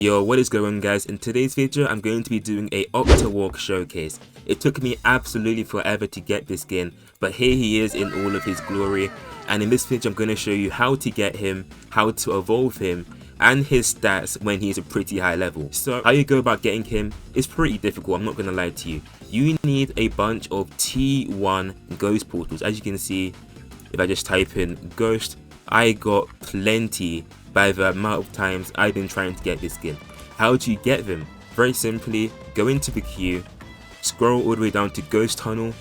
Yo, what is going on guys? In today's video I'm going to be doing a Oktawalk showcase. It took me absolutely forever to get this skin, but here he is in all of his glory, and in this video I'm going to show you how to get him, how to evolve him, and his stats when he's a pretty high level. So how you go about getting him is pretty difficult, I'm not going to lie to you. You need a bunch of T1 ghost portals. As you can see, if I just type in ghost, I got plenty by the amount of times I've been trying to get this skin. How do you get them? Very simply, go into the queue, scroll all the way down to Ghost Tunnel.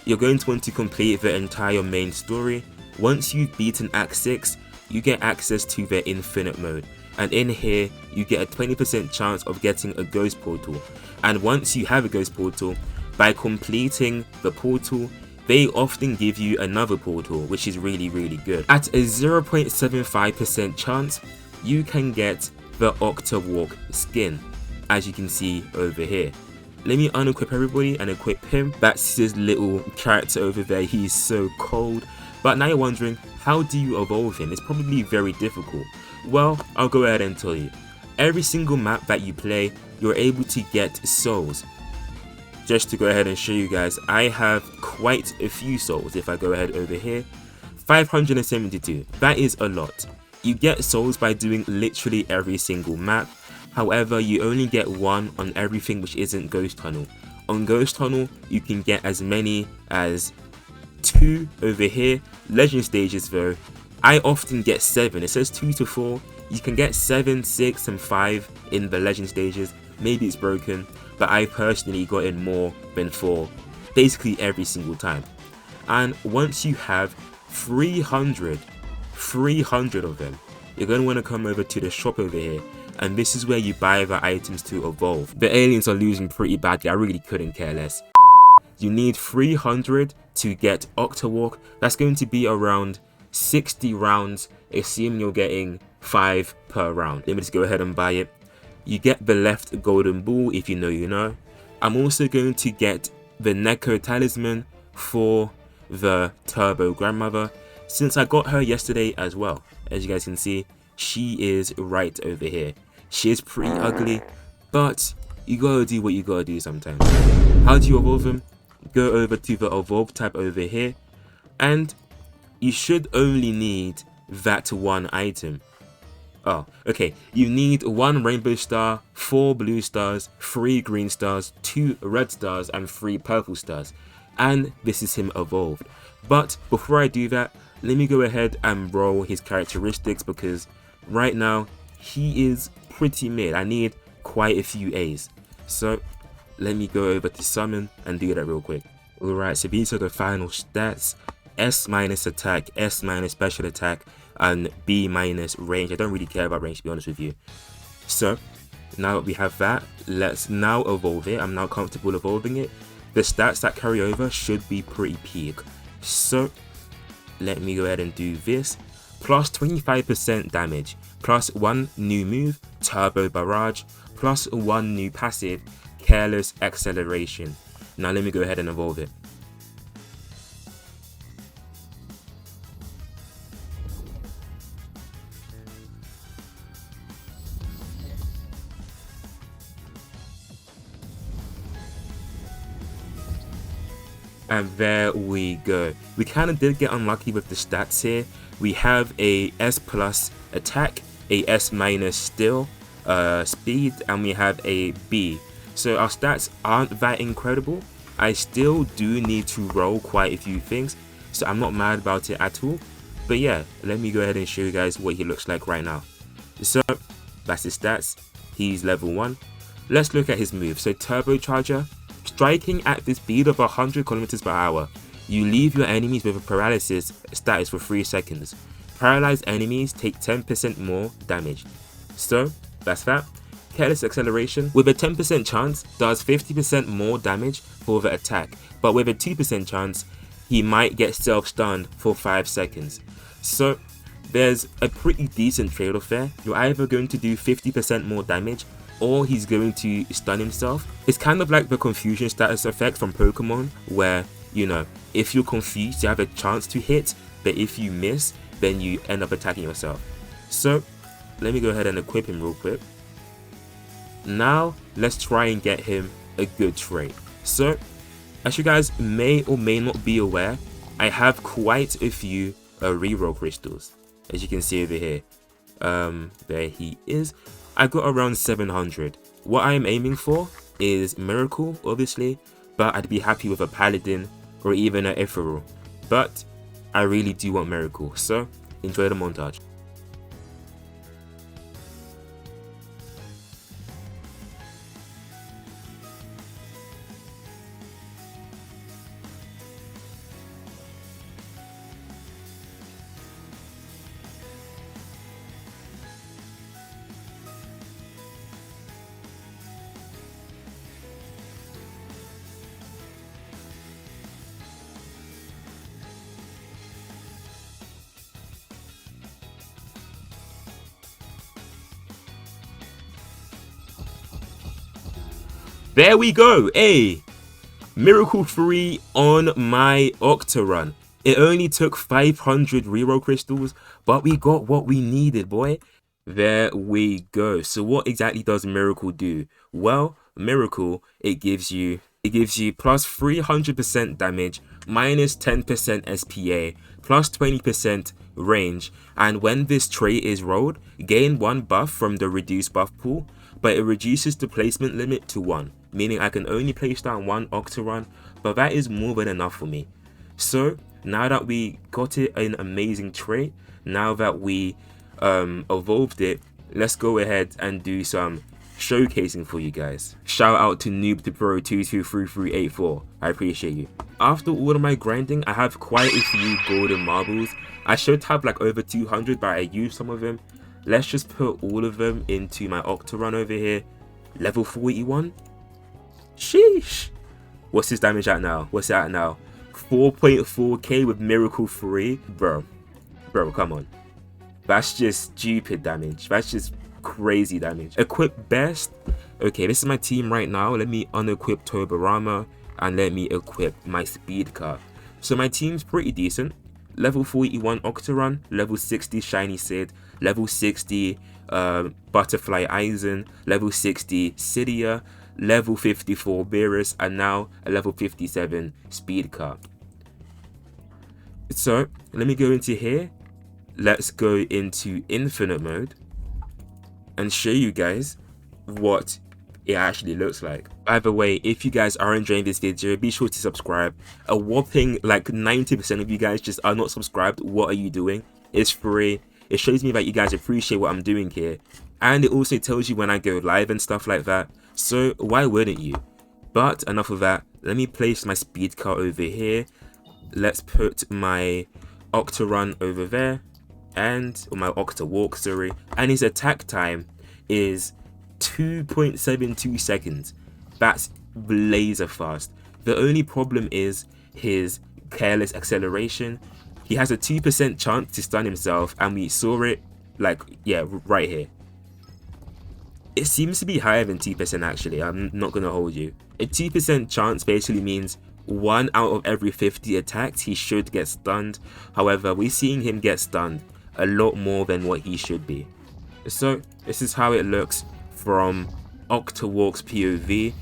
You're going to want to complete the entire main story. Once you've beaten Act 6, you get access to their infinite mode. And in here, you get a 20% chance of getting a ghost portal. And once you have a ghost portal, by completing the portal, they often give you another portal, which is really good. At a 0.75% chance, you can get the Oktawalk skin, as you can see over here. Let me unequip everybody and equip him. That's his little character over there, he's so cold. But now you're wondering, how do you evolve him? It's probably very difficult. Well, I'll go ahead and tell you. Every single map that you play, you're able to get souls. Just to go ahead and show you guys, I have quite a few souls. If I go ahead over here, 572, that is a lot. You get souls by doing literally every single map. However, you only get one on everything which isn't Ghost Tunnel. On Ghost Tunnel, you can get as many as 2 over here. Legend stages though, I often get 7. It says 2 to 4. You can get 7, 6 and 5 in the legend stages. Maybe it's broken, but I personally got in more than 4 basically every single time. And once you have 300 of them, you're going to want to come over to the shop over here, and this is where you buy the items to evolve. The aliens are losing pretty badly, I really couldn't care less. You need 300 to get Oktawalk. That's going to be around 60 rounds, assuming you're getting 5 per round. Let me just go ahead and buy it. You get the left golden ball, if you know you know. I'm also going to get the Neko talisman for the turbo grandmother, since I got her yesterday as well. As you guys can see, she is right over here. She is pretty ugly, but you gotta do what you gotta do sometimes. How do you evolve them? Go over to the evolve tab over here, and you should only need that one item. Oh, okay, you need 1 rainbow star, 4 blue stars, 3 green stars, 2 red stars, and 3 purple stars. And this is him evolved. But before I do that, let me go ahead and roll his characteristics, because right now, he is pretty mid. I need quite a few A's. So, let me go over to summon and do that real quick. Alright, so these are the final stats. S minus attack, S minus special attack, and B minus range. I don't really care about range, to be honest with you. So now that we have that, let's now evolve it. I'm now comfortable evolving it. The stats that carry over should be pretty peak. So let me go ahead and do this. Plus 25% damage, plus 1 new move, turbo barrage, plus 1 new passive, careless acceleration. Now let me go ahead and evolve it. And there we go. We kind of did get unlucky with the stats here. We have a S plus attack, a S minus still speed, and we have a B. So our stats aren't that incredible. I still do need to roll quite a few things, so I'm not mad about it at all. But yeah, let me go ahead and show you guys what he looks like right now. So that's his stats. He's level 1. Let's look at his move. So turbocharger. Striking at the speed of 100 km per hour, you leave your enemies with a paralysis status for 3 seconds. Paralyzed enemies take 10% more damage. So that's that. Careless acceleration, with a 10% chance, does 50% more damage for the attack, but with a 2% chance, he might get self-stunned for 5 seconds. So there's a pretty decent trade-off there. You're either going to do 50% more damage, or he's going to stun himself. It's kind of like the confusion status effect from Pokemon, where, you know, if you're confused, you have a chance to hit, but if you miss, then you end up attacking yourself. So let me go ahead and equip him real quick. Now let's try and get him a good trade. So as you guys may or may not be aware, I have quite a few reroll crystals, as you can see over here. There he is. I got around 700. What I am aiming for is Miracle, obviously, but I'd be happy with a Paladin or even an Ethereal. But I really do want Miracle, so enjoy the montage. There we go, hey! Miracle 3 on my Octa run. It only took 500 reroll crystals, but we got what we needed, boy. There we go. So what exactly does Miracle do? Well, Miracle, it gives you plus 300% damage, minus 10% SPA, plus 20% range, and when this trait is rolled, gain 1 buff from the reduced buff pool, but it reduces the placement limit to 1, meaning I can only place down 1 Octa run, but that is more than enough for me. So now that we got it an amazing trait, now that we evolved it, let's go ahead and do some showcasing for you guys. Shout out to Noob to Pro 223384. I appreciate you. After all of my grinding, I have quite a few golden marbles. I should have like over 200, but I used some of them. Let's just put all of them into my Octa run over here. Level 41. Sheesh. What's his damage at now? What's it at now? 4.4k with Miracle 3. Bro, come on. That's just stupid damage. That's just crazy damage. Equip best. Okay, this is my team right now. Let me unequip Tobarama and let me equip my speed car. So my team's pretty decent. Level 41 Octaron, level 60 Shiny Sid, level 60 Butterfly Eisen, level 60 Cydia, level 54 Beerus, and now a level 57 Speed car. So let me go into here. Let's go into infinite mode and show you guys what it actually looks like. By the way, if you guys are enjoying this video, be sure to subscribe. A whopping like 90% of you guys just are not subscribed. What are you doing? It's free. It shows me that you guys appreciate what I'm doing here, and it also tells you when I go live and stuff like that, so why wouldn't you? But enough of that. Let me place my speed car over here. Let's put my Octa run over there, and or my Oktawalk, sorry, and his attack time is 2.72 seconds. That's blazer fast. The only problem is his careless acceleration. He has a 2% chance to stun himself, and we saw it like, yeah, right here. It seems to be higher than 2% actually, I'm not gonna hold you. A 2% chance basically means 1 out of every 50 attacks he should get stunned. However, we're seeing him get stunned a lot more than what he should be. So this is how it looks from Oktawalk's POV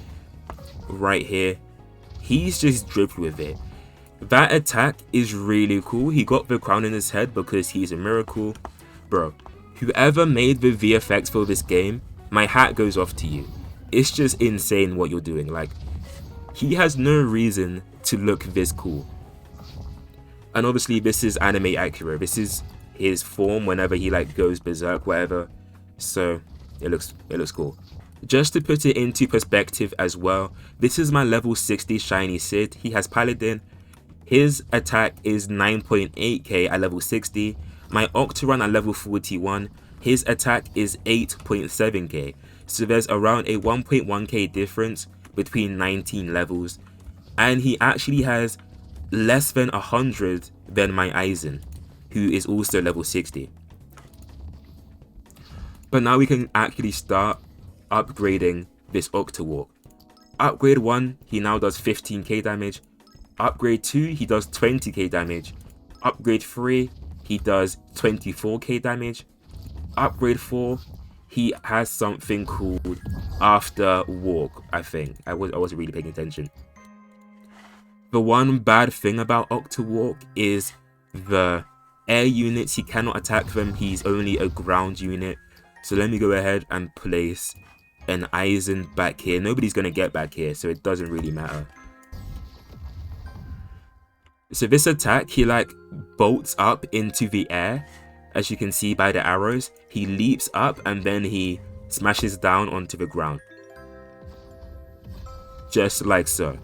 right here. He's just dripped with it. That attack is really cool. He got the crown in his head because he's a miracle. Bro, whoever made the VFX for this game, my hat goes off to you. It's just insane what you're doing. Like, he has no reason to look this cool. And obviously this is anime accurate. This is his form whenever he like goes berserk, whatever. So it looks cool. Just to put it into perspective as well, this is my level 60 Shiny Sid. He has Paladin. His attack is 9.8k at level 60. My Octaron at level 41. His attack is 8.7k. So there's around a 1.1k difference between 19 levels. And he actually has less than 100 than my Eisen, who is also level 60. But now we can actually start upgrading this Oktawalk. Upgrade 1, he now does 15k damage. Upgrade 2, he does 20k damage. Upgrade 3, he does 24k damage. Upgrade 4, he has something called After Walk, I think. I wasn't really paying attention. The one bad thing about Oktawalk is the air units. He cannot attack them. He's only a ground unit. So let me go ahead and place an Eisen back here. Nobody's going to get back here, so it doesn't really matter. So this attack, he like bolts up into the air. As you can see by the arrows, he leaps up and then he smashes down onto the ground. Just like so.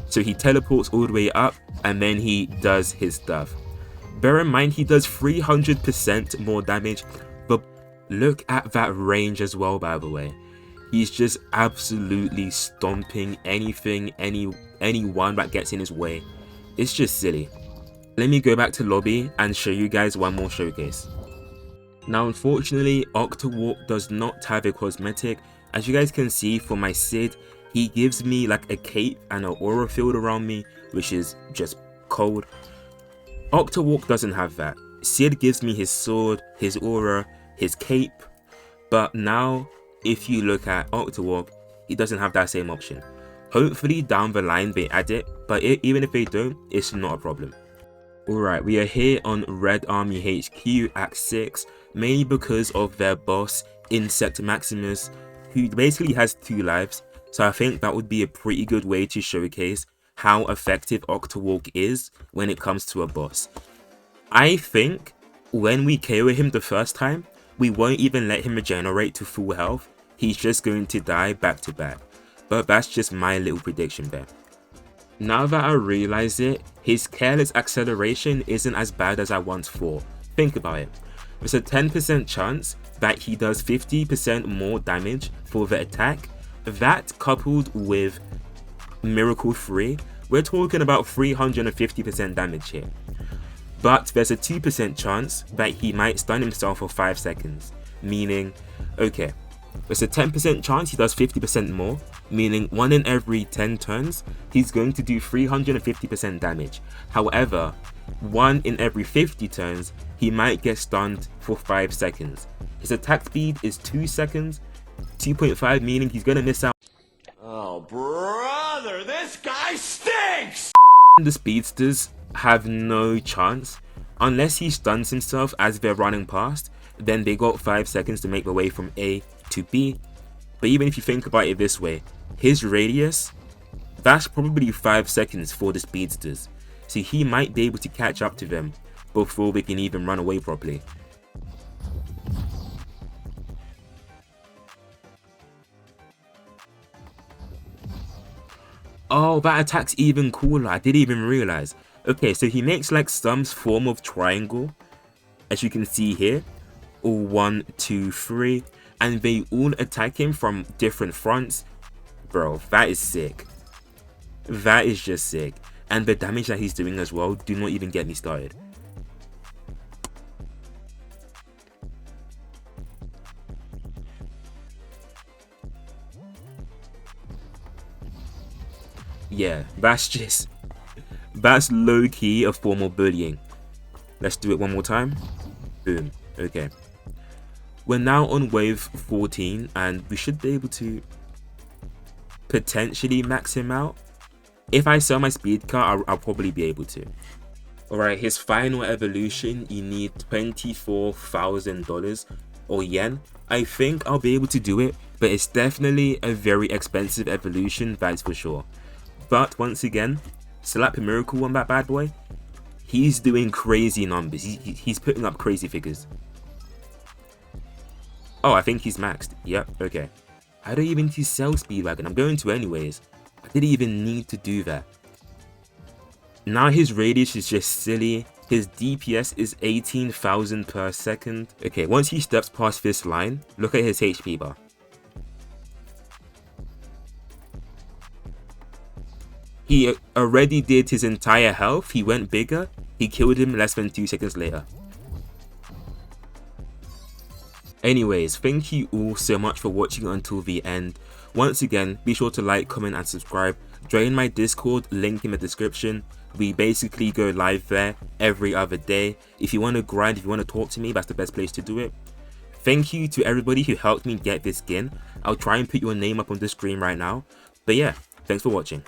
So he teleports all the way up and then he does his stuff. Bear in mind, he does 300% more damage, but look at that range as well, by the way. He's just absolutely stomping anything, anyone that gets in his way. It's just silly. Let me go back to lobby and show you guys one more showcase. Now unfortunately, Oktawalk does not have a cosmetic. As you guys can see for my Sid, he gives me like a cape and an aura field around me, which is just cold. Oktawalk doesn't have that. Sid gives me his sword, his aura, his cape, but now if you look at Oktawalk, he doesn't have that same option. Hopefully down the line they add it, but even if they don't, it's not a problem. Alright, we are here on Red Army HQ Act 6, mainly because of their boss, Insect Maximus, who basically has 2 lives, so I think that would be a pretty good way to showcase how effective Oktawalk is when it comes to a boss. I think when we KO him the first time, we won't even let him regenerate to full health, he's just going to die back to back. But that's just my little prediction there. Now that I realize it, his careless acceleration isn't as bad as I once thought. Think about it. There's a 10% chance that he does 50% more damage for the attack. That coupled with Miracle 3, we're talking about 350% damage here. But there's a 2% chance that he might stun himself for 5 seconds. Meaning, okay, there's a 10% chance he does 50% more, meaning 1 in every 10 turns, he's going to do 350% damage. However, 1 in every 50 turns, he might get stunned for 5 seconds. His attack speed is 2 seconds, 2.5 meaning he's going to miss out. Oh, brother, this guy stinks! The speedsters have no chance. Unless he stuns himself as they're running past, then they got 5 seconds to make their way from A to B. But even if you think about it this way, his radius, that's probably 5 seconds for the speedsters. So he might be able to catch up to them before they can even run away properly. Oh, that attack's even cooler. I didn't even realize. Okay, so he makes like some form of triangle, as you can see here. 1, 2, 3, and they all attack him from different fronts. Bro, that is sick. That is just sick. And the damage that he's doing as well, do not even get me started. Yeah, that's low-key a form of bullying. Let's do it one more time. Boom. Okay. We're now on wave 14 and we should be able to potentially max him out. If I sell my speed car, I'll probably be able to. Alright, his final evolution, you need $24,000 or yen. I think I'll be able to do it, but it's definitely a very expensive evolution, that's for sure. But once again, slap a miracle on that bad boy. He's doing crazy numbers. He's putting up crazy figures. Oh, I think he's maxed. Yep, okay. I don't even need to sell Speedwagon. I'm going to anyways. I didn't even need to do that. Now his radius is just silly. His DPS is 18,000 per second. Okay, once he steps past this line, look at his HP bar. He already did his entire health. He went bigger. He killed him less than 2 seconds later. Anyways, thank you all so much for watching until the end. Once again, be sure to like, comment and subscribe. Join my Discord, link in the description. We basically go live there every other day. If you want to grind, if you want to talk to me, that's the best place to do it. thank you to everybody who helped me get this skin. I'll try and put your name up on the screen right now. But yeah, thanks for watching.